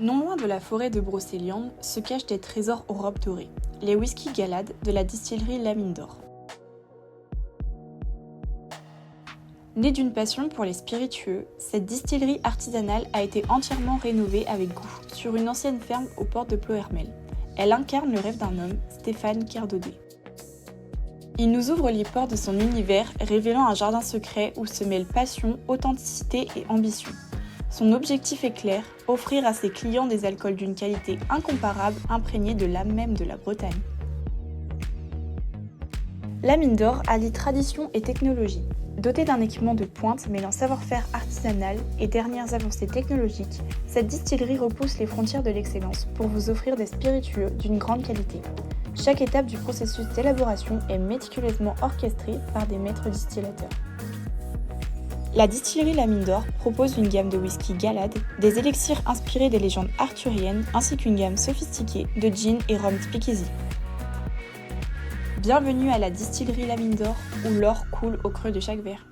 Non loin de la forêt de Brocéliande se cachent des trésors aux robes dorées, les whisky Galade de la distillerie La Mine d'Or. Née d'une passion pour les spiritueux, cette distillerie artisanale a été entièrement rénovée avec goût sur une ancienne ferme aux portes de Ploërmel. Elle incarne le rêve d'un homme, Stéphane Kerdodé. Il nous ouvre les portes de son univers, révélant un jardin secret où se mêlent passion, authenticité et ambition. Son objectif est clair, offrir à ses clients des alcools d'une qualité incomparable, imprégnés de l'âme même de la Bretagne. La Mine d'Or allie tradition et technologie. Dotée d'un équipement de pointe mêlant savoir-faire artisanal et dernières avancées technologiques, cette distillerie repousse les frontières de l'excellence pour vous offrir des spiritueux d'une grande qualité. Chaque étape du processus d'élaboration est méticuleusement orchestrée par des maîtres distillateurs. La distillerie La Mine d'Or propose une gamme de whisky Galade, des élixirs inspirés des légendes arthuriennes ainsi qu'une gamme sophistiquée de gin et rhum speakeasy. Bienvenue à la distillerie La Mine d'Or où l'or coule au creux de chaque verre.